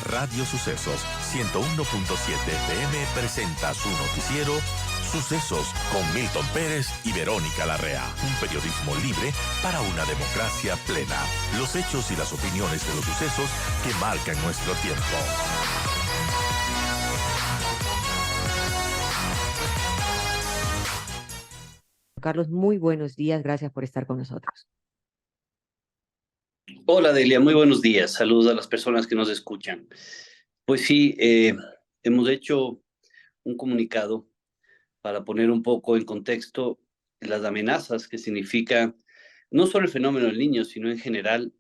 Radio Sucesos 101.7 FM presenta su noticiero Sucesos con Milton Pérez y Verónica Larrea. Un periodismo libre para una democracia plena. Los hechos y las opiniones de los sucesos que marcan nuestro tiempo. Carlos, muy buenos días. Gracias por estar con nosotros. Hola Delia, muy buenos días. Saludos a las personas que nos escuchan. Pues sí, hemos hecho un comunicado para poner un poco en contexto las amenazas que significa no solo el fenómeno del Niño, sino en general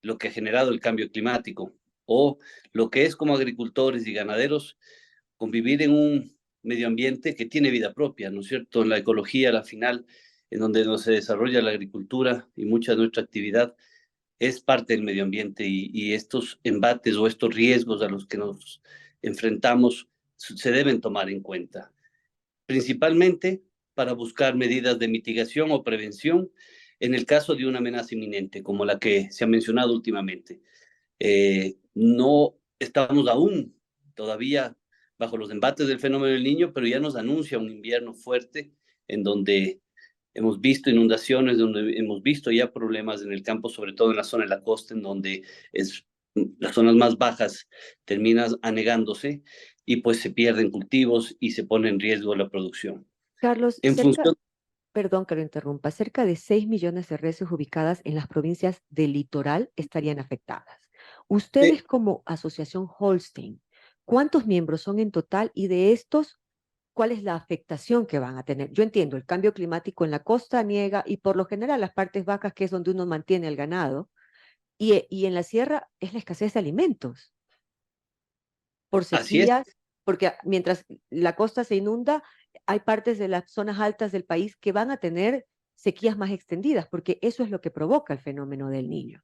lo que ha generado el cambio climático o lo que es como agricultores y ganaderos convivir en un medio ambiente que tiene vida propia, ¿no es cierto? La ecología, la final, en donde se desarrolla la agricultura y mucha de nuestra actividad es parte del medio ambiente y estos embates o estos riesgos a los que nos enfrentamos se deben tomar en cuenta, principalmente para buscar medidas de mitigación o prevención en el caso de una amenaza inminente, como la que se ha mencionado últimamente. No estamos aún todavía bajo los embates del fenómeno del Niño, pero ya nos anuncia un invierno fuerte en donde hemos visto inundaciones, donde hemos visto ya problemas en el campo, sobre todo en la zona de la costa, en donde las zonas más bajas terminan anegándose y pues se pierden cultivos y se pone en riesgo la producción. Carlos, En función... perdón que lo interrumpa, cerca de 6 millones de reses ubicadas en las provincias del litoral estarían afectadas. Ustedes como Asociación Holstein, ¿cuántos miembros son en total y de estos, cuál es la afectación que van a tener? Yo entiendo, el cambio climático en la costa niega y por lo general las partes bajas, que es donde uno mantiene el ganado, y en la sierra es la escasez de alimentos, por Así es. sequías, porque mientras la costa se inunda, hay partes de las zonas altas del país que van a tener sequías más extendidas, porque eso es lo que provoca el fenómeno del Niño.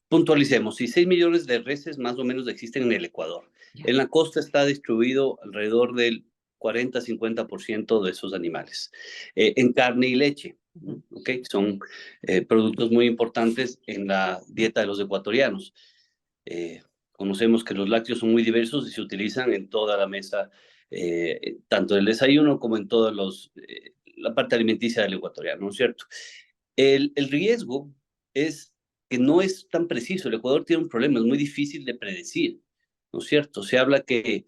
Puntualicemos, si 6 millones de reses más o menos existen en el Ecuador. Ya. En la costa está distribuido alrededor del 40-50% de esos animales, en carne y leche. ¿Okay? Son productos muy importantes en la dieta de los ecuatorianos. Conocemos que los lácteos son muy diversos y se utilizan en toda la mesa, tanto en el desayuno como en toda la parte alimenticia del ecuatoriano, ¿no es cierto? El riesgo es que no es tan preciso. El Ecuador tiene un problema, es muy difícil de predecir, ¿no es cierto? Se habla que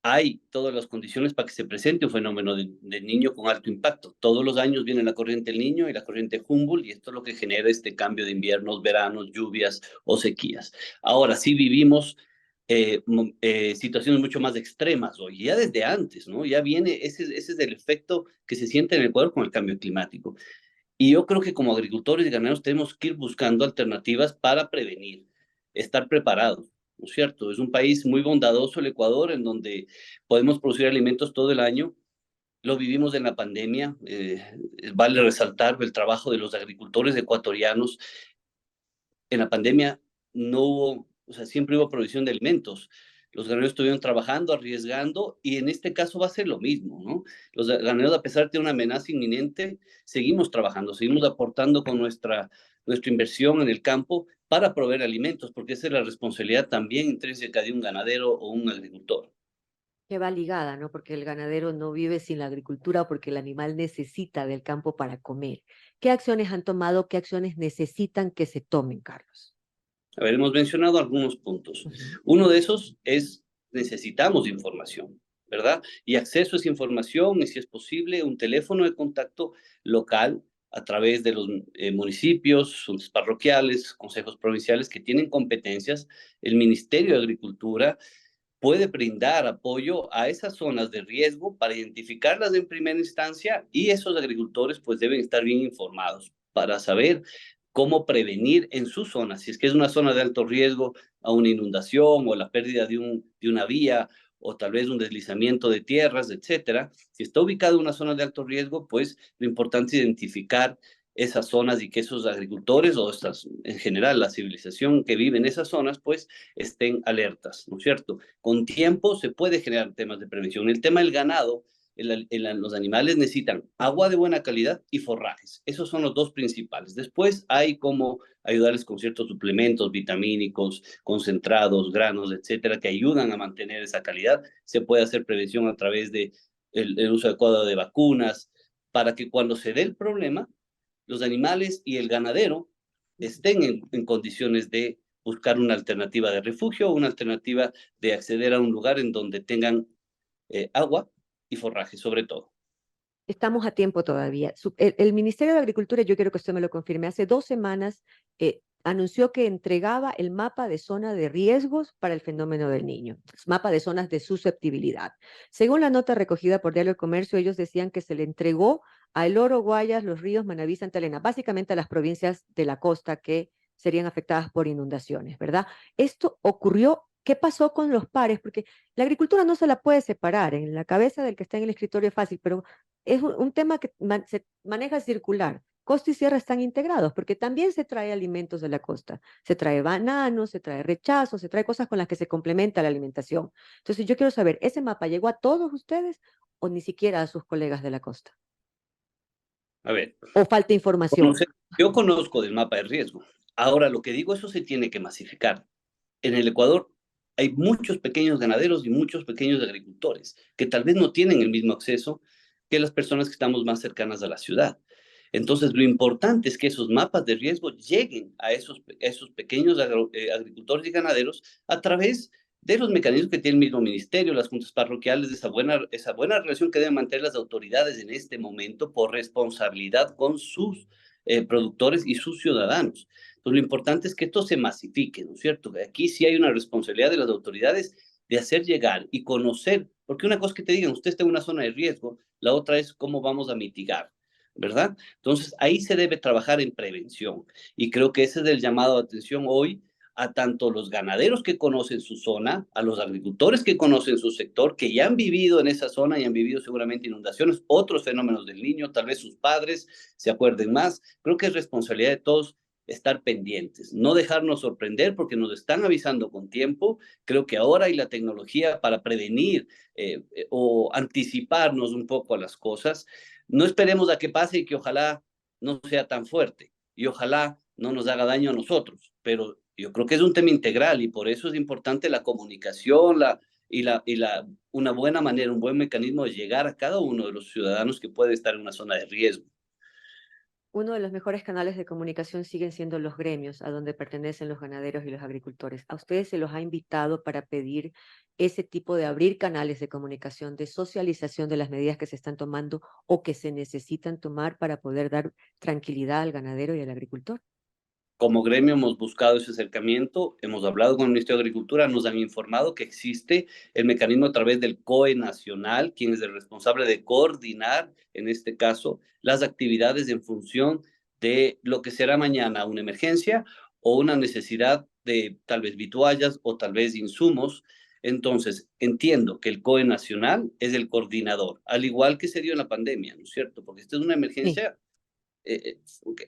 hay todas las condiciones para que se presente un fenómeno de Niño con alto impacto. Todos los años viene la corriente del Niño y la corriente Humboldt, y esto es lo que genera este cambio de inviernos, veranos, lluvias o sequías. Ahora sí vivimos situaciones mucho más extremas hoy, ya desde antes, ¿no? Ya viene, ese es el efecto que se siente en el Ecuador con el cambio climático. Y yo creo que como agricultores y ganaderos tenemos que ir buscando alternativas para prevenir, estar preparados, ¿no es cierto? Es un país muy bondadoso el Ecuador, en donde podemos producir alimentos todo el año. Lo vivimos en la pandemia. Vale resaltar el trabajo de los agricultores ecuatorianos. En la pandemia no hubo, o sea, siempre hubo provisión de alimentos. Los ganaderos estuvieron trabajando, arriesgando, y en este caso va a ser lo mismo, ¿no? Los ganaderos, a pesar de una amenaza inminente, seguimos trabajando, seguimos aportando con nuestra inversión en el campo para proveer alimentos, porque esa es la responsabilidad también intrínseca de un ganadero o un agricultor. Que va ligada, ¿no? Porque el ganadero no vive sin la agricultura, porque el animal necesita del campo para comer. ¿Qué acciones han tomado? ¿Qué acciones necesitan que se tomen, Carlos? A ver, hemos mencionado algunos puntos. Uno de esos es necesitamos información, ¿verdad? Y acceso a esa información, y si es posible, un teléfono de contacto local a través de los municipios, sus parroquiales, consejos provinciales que tienen competencias. El Ministerio de Agricultura puede brindar apoyo a esas zonas de riesgo para identificarlas en primera instancia, y esos agricultores pues deben estar bien informados para saber cómo prevenir en su zona, si es que es una zona de alto riesgo a una inundación o la pérdida de una vía o tal vez un deslizamiento de tierras, etcétera. Si está ubicado en una zona de alto riesgo, pues lo importante es identificar esas zonas y que esos agricultores o en general la civilización que vive en esas zonas, pues estén alertas, ¿no es cierto? Con tiempo se puede generar temas de prevención. El tema del ganado los animales necesitan agua de buena calidad y forrajes. Esos son los dos principales. Después hay como ayudarles con ciertos suplementos vitamínicos, concentrados, granos, etcétera, que ayudan a mantener esa calidad. Se puede hacer prevención a través de el uso adecuado de vacunas, para que cuando se dé el problema, los animales y el ganadero estén en condiciones de buscar una alternativa de refugio, una alternativa de acceder a un lugar en donde tengan agua y forraje, sobre todo. Estamos a tiempo todavía. El Ministerio de Agricultura, yo quiero que usted me lo confirme, hace 2 semanas anunció que entregaba el mapa de zona de riesgos para el fenómeno del Niño, mapa de zonas de susceptibilidad. Según la nota recogida por Diario del Comercio, ellos decían que se le entregó a El Oro, Guayas, Los Ríos, Manabí, Santa Elena, básicamente a las provincias de la costa que serían afectadas por inundaciones, ¿verdad? Esto ocurrió. ¿Qué pasó con los pares? Porque la agricultura no se la puede separar. En la cabeza del que está en el escritorio es fácil, pero es un tema que se maneja circular. Costa y sierra están integrados porque también se trae alimentos de la costa. Se trae bananos, se trae rechazos, se trae cosas con las que se complementa la alimentación. Entonces yo quiero saber, ¿ese mapa llegó a todos ustedes o ni siquiera a sus colegas de la costa? A ver, ¿O falta información? yo conozco del mapa de riesgo. Ahora, lo que digo, eso se tiene que masificar. En el Ecuador hay muchos pequeños ganaderos y muchos pequeños agricultores que tal vez no tienen el mismo acceso que las personas que estamos más cercanas a la ciudad. Entonces, lo importante es que esos mapas de riesgo lleguen a esos pequeños agricultores y ganaderos a través de los mecanismos que tiene el mismo ministerio, las juntas parroquiales, esa buena relación que deben mantener las autoridades en este momento por responsabilidad con sus productores y sus ciudadanos. Entonces, lo importante es que esto se masifique, ¿no es cierto? Aquí sí hay una responsabilidad de las autoridades de hacer llegar y conocer, porque una cosa es que te digan, usted está en una zona de riesgo, la otra es cómo vamos a mitigar, ¿verdad? Entonces, ahí se debe trabajar en prevención. Y creo que ese es el llamado de atención hoy a tanto los ganaderos que conocen su zona, a los agricultores que conocen su sector, que ya han vivido en esa zona y han vivido seguramente inundaciones, otros fenómenos del Niño, tal vez sus padres se acuerden más. Creo que es responsabilidad de todos estar pendientes, no dejarnos sorprender porque nos están avisando con tiempo. Creo que ahora hay la tecnología para prevenir o anticiparnos un poco a las cosas. No esperemos a que pase y que ojalá no sea tan fuerte y ojalá no nos haga daño a nosotros, pero yo creo que es un tema integral y por eso es importante la comunicación una buena manera, un buen mecanismo de llegar a cada uno de los ciudadanos que puede estar en una zona de riesgo. Uno de los mejores canales de comunicación siguen siendo los gremios, a donde pertenecen los ganaderos y los agricultores. ¿A ustedes se los ha invitado para pedir ese tipo de abrir canales de comunicación, de socialización de las medidas que se están tomando o que se necesitan tomar para poder dar tranquilidad al ganadero y al agricultor? Como gremio hemos buscado ese acercamiento, hemos hablado con el Ministerio de Agricultura, nos han informado que existe el mecanismo a través del COE nacional, quien es el responsable de coordinar, en este caso, las actividades en función de lo que será mañana una emergencia o una necesidad de tal vez vituallas o tal vez insumos. Entonces, entiendo que el COE nacional es el coordinador, al igual que se dio en la pandemia, ¿no es cierto? Porque esta es una Sí. emergencia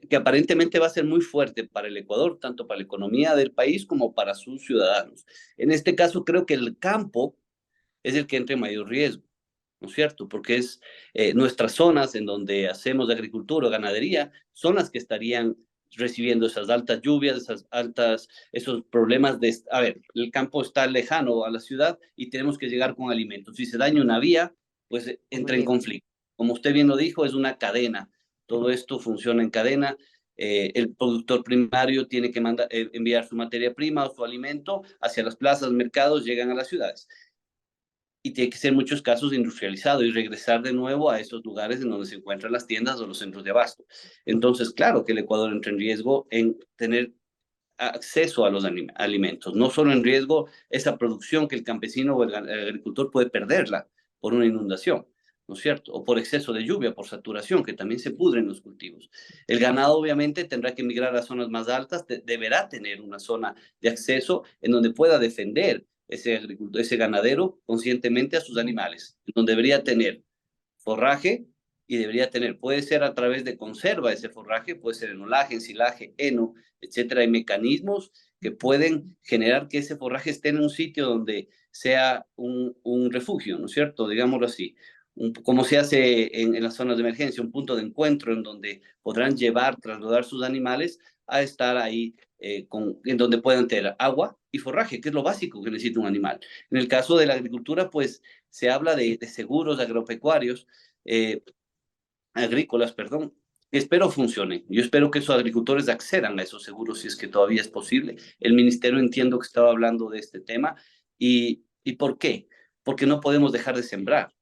que aparentemente va a ser muy fuerte para el Ecuador, tanto para la economía del país como para sus ciudadanos. En este caso, creo que el campo es el que entra en mayor riesgo, ¿no es cierto? Porque es nuestras zonas en donde hacemos agricultura o ganadería son las que estarían recibiendo esas altas lluvias, esos problemas de, a ver, el campo está lejano a la ciudad y tenemos que llegar con alimentos. Si se daña una vía, pues entra en conflicto. Como usted bien lo dijo, es una cadena. Todo esto funciona en cadena. El productor primario tiene que enviar su materia prima o su alimento hacia las plazas, mercados, llegan a las ciudades y tiene que ser en muchos casos industrializado y regresar de nuevo a esos lugares en donde se encuentran las tiendas o los centros de abasto. Entonces, claro que el Ecuador entra en riesgo en tener acceso a los alimentos, no solo en riesgo esa producción que el campesino o el agricultor puede perderla por una inundación, ¿no es cierto? O por exceso de lluvia, por saturación, que también se pudren los cultivos. El ganado obviamente tendrá que migrar a zonas más altas, deberá tener una zona de acceso en donde pueda defender ese ganadero conscientemente a sus animales, donde debería tener forraje y debería tener, puede ser a través de conserva ese forraje, puede ser enolaje, ensilaje, heno, etcétera. Hay mecanismos que pueden generar que ese forraje esté en un sitio donde sea un refugio, ¿no es cierto? Digámoslo así. como se hace en las zonas de emergencia, un punto de encuentro en donde podrán trasladar sus animales a estar ahí, en donde puedan tener agua y forraje, que es lo básico que necesita un animal. En el caso de la agricultura, pues se habla de seguros agropecuarios, agrícolas, perdón. Espero funcione. Yo espero que esos agricultores accedan a esos seguros si es que todavía es posible. El ministerio entiendo que estaba hablando de este tema. ¿Y por qué? Porque no podemos dejar de sembrar.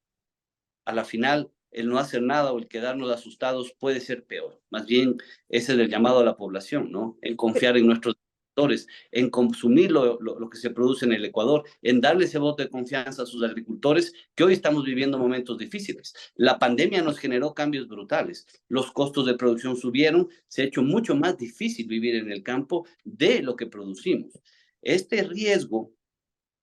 A la final, el no hacer nada o el quedarnos asustados puede ser peor. Más bien, ese es el llamado a la población, ¿no? En confiar en nuestros agricultores, en consumir lo que se produce en el Ecuador, en darle ese voto de confianza a sus agricultores, que hoy estamos viviendo momentos difíciles. La pandemia nos generó cambios brutales. Los costos de producción subieron, se ha hecho mucho más difícil vivir en el campo de lo que producimos. Este riesgo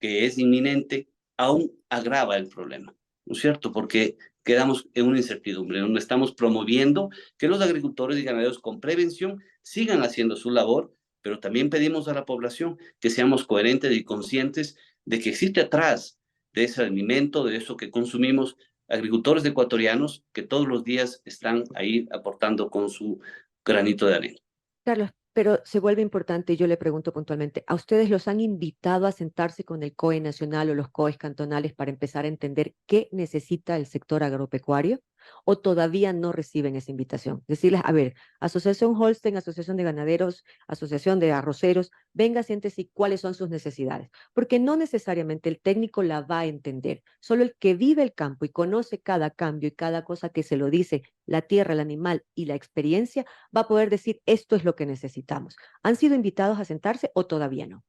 que es inminente aún agrava el problema, ¿no es cierto? Porque quedamos en una incertidumbre, donde estamos promoviendo que los agricultores y ganaderos con prevención sigan haciendo su labor, pero también pedimos a la población que seamos coherentes y conscientes de que existe atrás de ese alimento, de eso que consumimos, agricultores ecuatorianos que todos los días están ahí aportando con su granito de arena. Carlos, pero se vuelve importante, y yo le pregunto puntualmente, ¿a ustedes los han invitado a sentarse con el COE nacional o los COEs cantonales para empezar a entender qué necesita el sector agropecuario? ¿O todavía no reciben esa invitación? Decirles, a ver, Asociación Holstein, Asociación de Ganaderos, Asociación de Arroceros, venga, siéntese y cuáles son sus necesidades. Porque no necesariamente el técnico la va a entender, solo el que vive el campo y conoce cada cambio y cada cosa que se lo dice la tierra, el animal y la experiencia, va a poder decir, esto es lo que necesitamos. ¿Han sido invitados a sentarse o todavía no?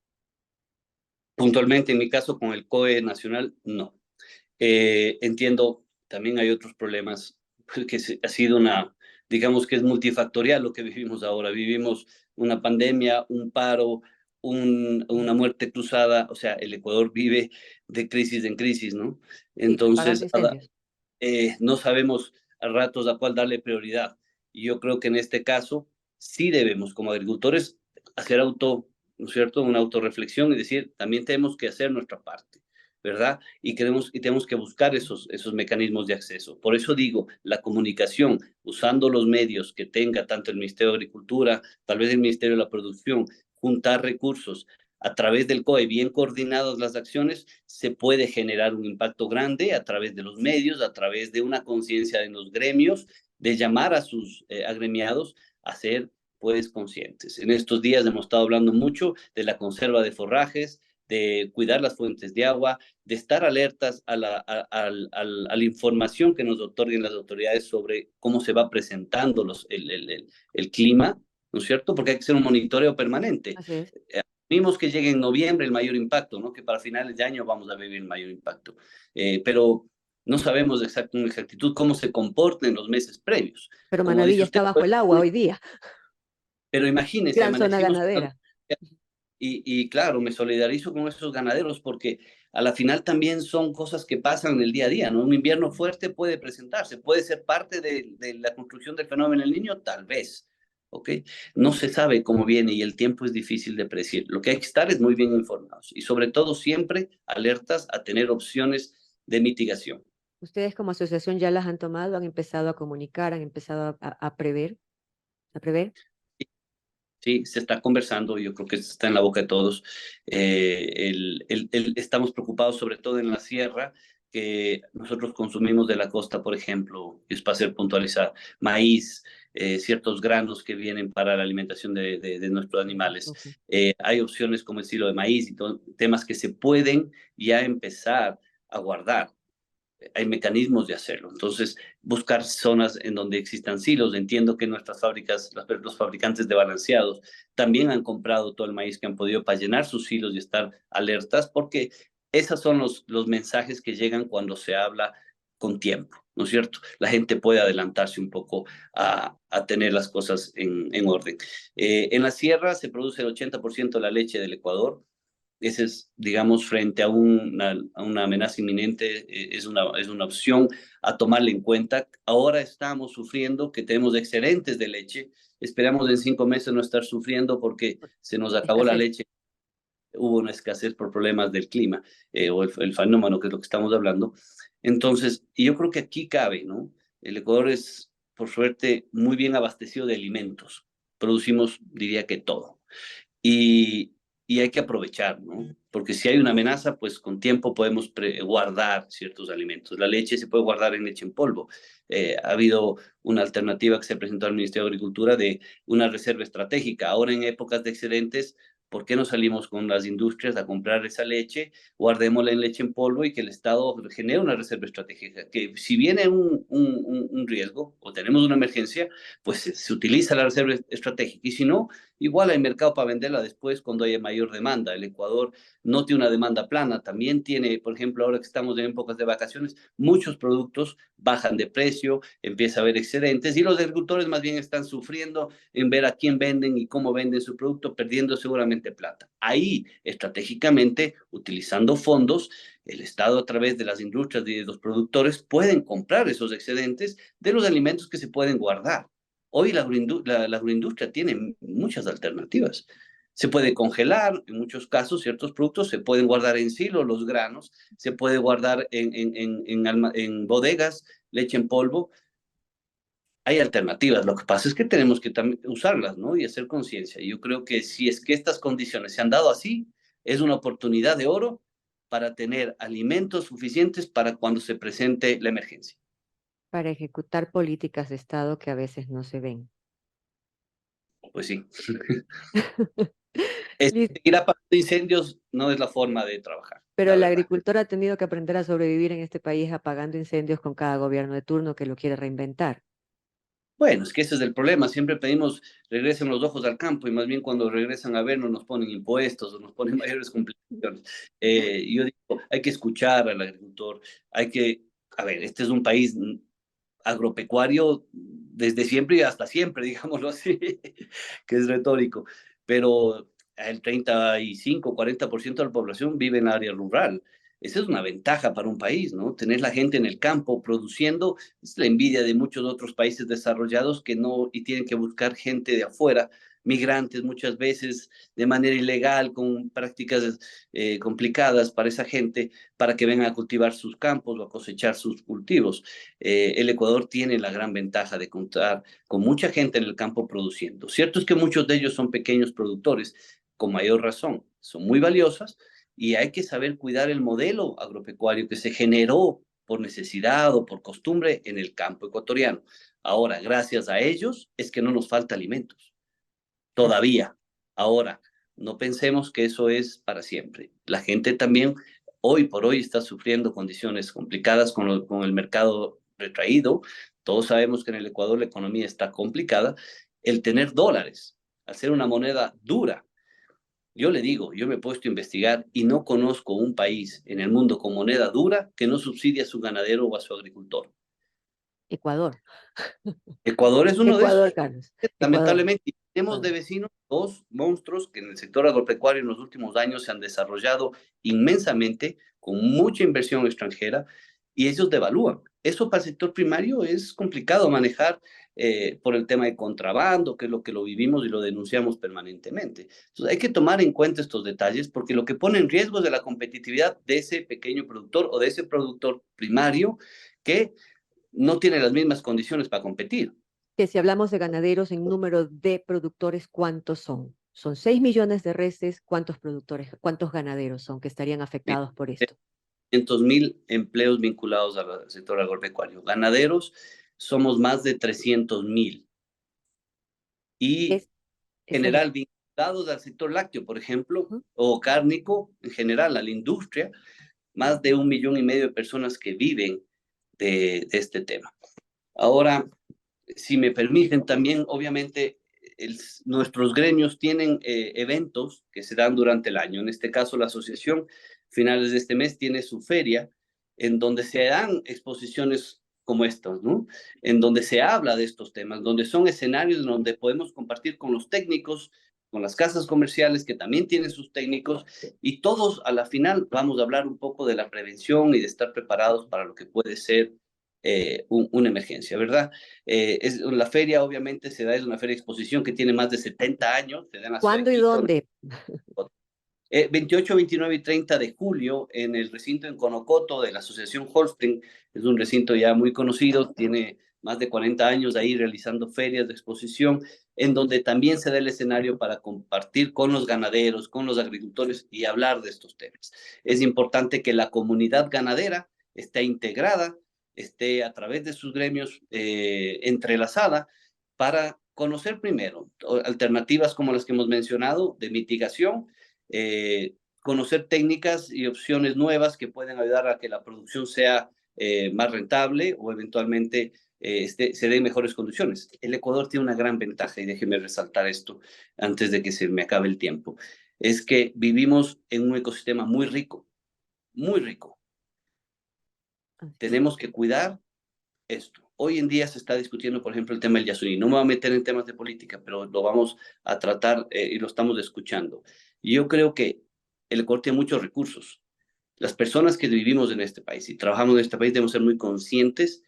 Puntualmente, en mi caso, con el COE nacional, no. Entiendo, también hay otros problemas, que ha sido digamos que es multifactorial lo que vivimos ahora. Vivimos una pandemia, un paro, una muerte cruzada, o sea, el Ecuador vive de crisis en crisis, ¿no? Sí, apagando Entonces, incendios. no sabemos a ratos a cuál darle prioridad. Y yo creo que en este caso sí debemos, como agricultores, hacer ¿no es cierto?, una autorreflexión y decir, también tenemos que hacer nuestra parte, ¿verdad? Y tenemos que buscar esos mecanismos de acceso. Por eso digo, la comunicación, usando los medios que tenga tanto el Ministerio de Agricultura, tal vez el Ministerio de la Producción, juntar recursos a través del COE, bien coordinadas las acciones, se puede generar un impacto grande a través de los medios, a través de una conciencia en los gremios, de llamar a sus agremiados a ser pues conscientes. En estos días hemos estado hablando mucho de la conserva de forrajes, de cuidar las fuentes de agua, de estar alertas a la información que nos otorguen las autoridades sobre cómo se va presentando el clima, ¿no es cierto? Porque hay que hacer un monitoreo permanente. Así es. Vimos que llegue en noviembre el mayor impacto, ¿no? Que para finales de año vamos a vivir el mayor impacto. Pero no sabemos con exactitud cómo se comporta en los meses previos. Pero Como Manabí dice ya está usted, bajo pues, el agua hoy día. pero imagínese, Gran zona amanecimos ganadera. y claro, me solidarizo con esos ganaderos porque a la final también son cosas que pasan en el día a día, ¿no? Un invierno fuerte puede presentarse, puede ser parte de la construcción del fenómeno del Niño, tal vez, ¿ok? No se sabe cómo viene y el tiempo es difícil de predecir. Lo que hay que estar es muy bien informados y sobre todo siempre alertas a tener opciones de mitigación. Ustedes como asociación ya las han tomado, han empezado a comunicar, han empezado a prever, a prever. Sí, se está conversando, yo creo que está en la boca de todos. Estamos preocupados sobre todo en la sierra, que nosotros consumimos de la costa, por ejemplo, es para ser puntualizar, maíz, ciertos granos que vienen para la alimentación de nuestros animales. Okay. Hay opciones como el silo de maíz y temas que se pueden ya empezar a guardar, hay mecanismos de hacerlo. Entonces, buscar zonas en donde existan silos. Entiendo que nuestras fábricas, los fabricantes de balanceados, también han comprado todo el maíz que han podido para llenar sus silos y estar alertas, porque esos son los mensajes que llegan cuando se habla con tiempo, ¿no es cierto? La gente puede adelantarse un poco a tener las cosas en orden. En la sierra se produce el 80% de la leche del Ecuador. Ese es, digamos, frente a una amenaza inminente, es una opción a tomarle en cuenta. Ahora estamos sufriendo que tenemos excedentes de leche. Esperamos en 5 meses no estar sufriendo porque se nos acabó la Escasez. leche hubo una escasez por problemas del clima, o el fenómeno que es lo que estamos hablando. Entonces, y yo creo que aquí cabe, ¿no? El Ecuador es, por suerte, muy bien abastecido de alimentos. Producimos, diría que todo. Y, y hay que aprovechar, ¿no? Porque si hay una amenaza, pues con tiempo podemos guardar ciertos alimentos. La leche se puede guardar en leche en polvo. Ha habido una alternativa que se presentó al Ministerio de Agricultura de una reserva estratégica. Ahora en épocas de excedentes, ¿por qué no salimos con las industrias a comprar esa leche, guardémosla en leche en polvo y que el Estado genere una reserva estratégica? Que si viene un riesgo o tenemos una emergencia, pues se utiliza la reserva estratégica. Y si no, igual hay mercado para venderla después cuando haya mayor demanda. El Ecuador no tiene una demanda plana, también tiene, por ejemplo, ahora que estamos en épocas de vacaciones, muchos productos bajan de precio, empieza a haber excedentes y los agricultores más bien están sufriendo en ver a quién venden y cómo venden su producto, perdiendo seguramente plata. Ahí, estratégicamente, utilizando fondos, el Estado a través de las industrias y de los productores pueden comprar esos excedentes de los alimentos que se pueden guardar. Hoy la agroindustria tiene muchas alternativas. Se puede congelar, en muchos casos, ciertos productos se pueden guardar en silo, los granos, se puede guardar en bodegas, leche en polvo. Hay alternativas, lo que pasa es que tenemos que usarlas, ¿no? Y hacer conciencia. Yo creo que si es que estas condiciones se han dado así, es una oportunidad de oro para tener alimentos suficientes para cuando se presente la emergencia. Para ejecutar políticas de Estado que a veces no se ven. Pues sí. Liz, Seguir apagando incendios no es la forma de trabajar, pero la el verdad. agricultor ha tenido que aprender a sobrevivir en este país apagando incendios con cada gobierno de turno que lo quiere reinventar. Bueno, es que ese es el problema. Siempre pedimos regresen los ojos al campo y más bien cuando regresan a vernos nos ponen impuestos o nos ponen mayores complicaciones. Yo digo, hay que escuchar al agricultor, hay que, a ver, este es un país agropecuario desde siempre y hasta siempre, digámoslo así, que es retórico, pero el 35-40% de la población vive en área rural. Esa es una ventaja para un país, ¿no? Tener la gente en el campo produciendo es la envidia de muchos otros países desarrollados que no, y tienen que buscar gente de afuera, migrantes muchas veces de manera ilegal, con prácticas complicadas para esa gente, para que vengan a cultivar sus campos o a cosechar sus cultivos. El Ecuador tiene la gran ventaja de contar con mucha gente en el campo produciendo. Cierto es que muchos de ellos son pequeños productores, con mayor razón, son muy valiosas y hay que saber cuidar el modelo agropecuario que se generó por necesidad o por costumbre en el campo ecuatoriano. Ahora, gracias a ellos es que no nos falta alimentos, Así. todavía. Ahora, no pensemos que eso es para siempre. La gente también hoy por hoy está sufriendo condiciones complicadas con el mercado retraído. Todos sabemos que en el Ecuador la economía está complicada. El tener dólares, al ser una moneda dura, yo le digo, yo me he puesto a investigar y no conozco un país en el mundo con moneda dura que no subsidie a su ganadero o a su agricultor. Ecuador. Ecuador es uno de Ecuador, esos. Carlos. Ecuador. Lamentablemente, tenemos de Ecuador. vecinos dos monstruos que en el sector agropecuario en los últimos años se han desarrollado inmensamente, con mucha inversión extranjera, y ellos devalúan. Eso para el sector primario es complicado manejar por el tema de contrabando, que es lo que lo vivimos y lo denunciamos permanentemente. Entonces, hay que tomar en cuenta estos detalles porque lo que pone en riesgo es de la competitividad de ese pequeño productor o de ese productor primario que no tiene las mismas condiciones para competir. Que si hablamos de ganaderos en número de productores, ¿cuántos son? Son 6 millones de reses. ¿Cuántos productores, cuántos ganaderos son que estarían afectados por esto? 500,000 empleos vinculados al sector agropecuario. Ganaderos somos más de 300,000 y Es, en eso es. general vinculados al sector lácteo, por ejemplo, Ujú. o cárnico, en general a la industria, más de 1,5 millones de personas que viven de este tema. Ahora, si me permiten también, obviamente, nuestros gremios tienen eventos que se dan durante el año. En este caso, la asociación, finales de este mes, tiene su feria en donde se dan exposiciones como estas, ¿no? En donde se habla de estos temas, donde son escenarios donde podemos compartir con los técnicos, con las casas comerciales que también tienen sus técnicos y todos a la final vamos a hablar un poco de la prevención y de estar preparados para lo que puede ser una emergencia, ¿verdad? La feria obviamente se da, es una feria de exposición que tiene más de 70 años, se da en la ciudad de ¿Cuándo y Quito. dónde? 28, 29 y 30 de julio en el recinto en Conocoto de la Asociación Holstein. Es un recinto ya muy conocido, tiene más de 40 años ahí realizando ferias de exposición, en donde también se da el escenario para compartir con los ganaderos, con los agricultores y hablar de estos temas. Es importante que la comunidad ganadera esté integrada, esté a través de sus gremios entrelazada para conocer primero alternativas como las que hemos mencionado de mitigación, conocer técnicas y opciones nuevas que pueden ayudar a que la producción sea más rentable o eventualmente se dé en mejores condiciones. El Ecuador tiene una gran ventaja, y déjeme resaltar esto antes de que se me acabe el tiempo, es que vivimos en un ecosistema muy rico, muy rico. Tenemos que cuidar esto. Hoy en día se está discutiendo, por ejemplo, el tema del Yasuní. No me voy a meter en temas de política, pero lo vamos a tratar y lo estamos escuchando. Y yo creo que el Ecuador tiene muchos recursos. Las personas que vivimos en este país y trabajamos en este país debemos ser muy conscientes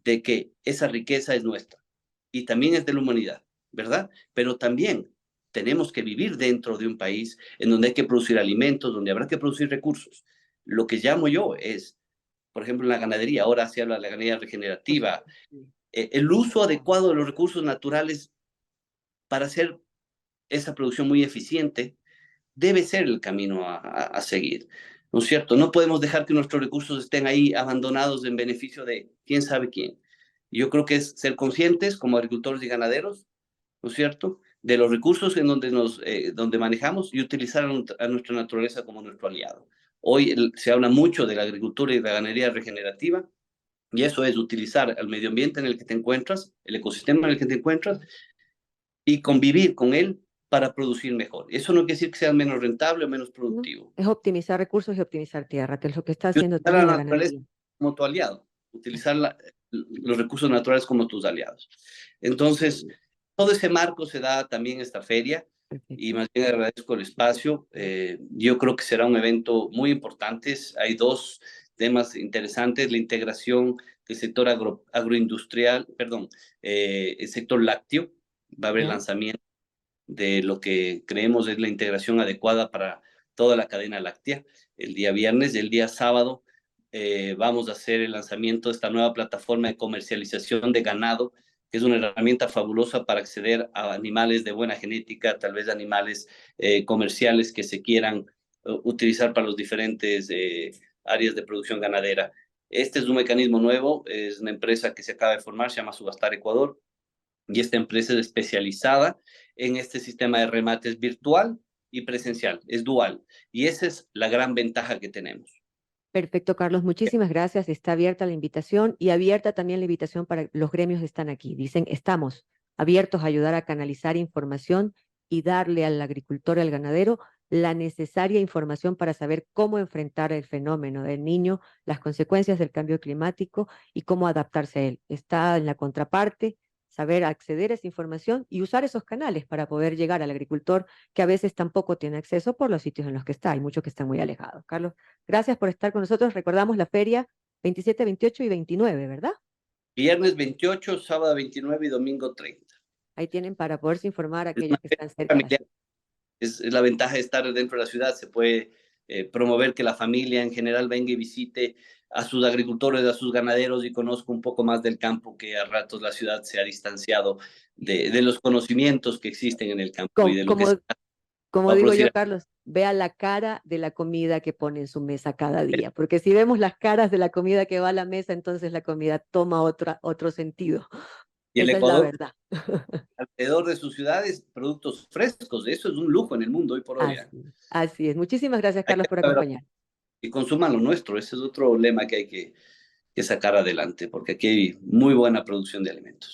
de que esa riqueza es nuestra y también es de la humanidad, ¿verdad? Pero también tenemos que vivir dentro de un país en donde hay que producir alimentos, donde habrá que producir recursos. Lo que llamo yo es, por ejemplo, en la ganadería, ahora se habla de la ganadería regenerativa, el uso adecuado de los recursos naturales para hacer esa producción muy eficiente debe ser el camino a seguir, ¿no es cierto? No podemos dejar que nuestros recursos estén ahí abandonados en beneficio de quién sabe quién. Yo creo que es ser conscientes como agricultores y ganaderos, ¿no es cierto?, de los recursos en donde manejamos y utilizar a nuestra naturaleza como nuestro aliado. Hoy se habla mucho de la agricultura y la ganadería regenerativa, y eso es utilizar el medio ambiente en el que te encuentras, el ecosistema en el que te encuentras, y convivir con él para producir mejor. Eso no quiere decir que sea menos rentable o menos No, productivo. es optimizar recursos y optimizar tierra, que es lo que está Y haciendo utilizar la también la naturaleza ganadería. como tu aliado, utilizar los recursos naturales como tus aliados. Entonces, todo ese marco se da también esta feria, y Perfecto. más bien agradezco el espacio. Yo creo que será un evento muy importante. Hay dos temas interesantes: la integración del sector agroindustrial, perdón, el sector lácteo. Va a haber ¿Ya? lanzamiento de lo que creemos es la integración adecuada para toda la cadena láctea el día viernes. Y el día sábado vamos a hacer el lanzamiento de esta nueva plataforma de comercialización de ganado, que es una herramienta fabulosa para acceder a animales de buena genética, tal vez animales comerciales que se quieran utilizar para los diferentes áreas de producción ganadera. Este es un mecanismo nuevo, es una empresa que se acaba de formar, se llama Subastar Ecuador, y esta empresa es especializada en este sistema de remates virtual y presencial, es dual, y esa es la gran ventaja que tenemos. Perfecto, Carlos. Muchísimas gracias. Está abierta la invitación y abierta también la invitación para los gremios que están aquí. Dicen, estamos abiertos a ayudar a canalizar información y darle al agricultor y al ganadero la necesaria información para saber cómo enfrentar el fenómeno del Niño, las consecuencias del cambio climático y cómo adaptarse a él. Está en la contraparte saber acceder a esa información y usar esos canales para poder llegar al agricultor que a veces tampoco tiene acceso por los sitios en los que está. Hay muchos que están muy alejados. Carlos, gracias por estar con nosotros. Recordamos la feria 27, 28 y 29, ¿verdad? Viernes 28, sábado 29 y domingo 30. Ahí tienen para poderse informar a Es una aquellos que feria están cerca de la familiar. ciudad. Es la ventaja de estar dentro de la ciudad. Se puede promover que la familia en general venga y visite a sus agricultores, a sus ganaderos, y conozca un poco más del campo, que a ratos la ciudad se ha distanciado de los conocimientos que existen en el campo y Como, de lo que se como, como va a digo yo, producir. Carlos, vea la cara de la comida que pone en su mesa cada día, porque si vemos las caras de la comida que va a la mesa, entonces la comida toma otro sentido. Y el Esa es la Ecuador, verdad. alrededor de sus ciudades, productos frescos. Eso es un lujo en el mundo hoy por hoy. Así es. Muchísimas gracias, Hay que Carlos, por saber acompañar. y consuman lo nuestro. Ese es otro lema que hay que sacar adelante, porque aquí hay muy buena producción de alimentos.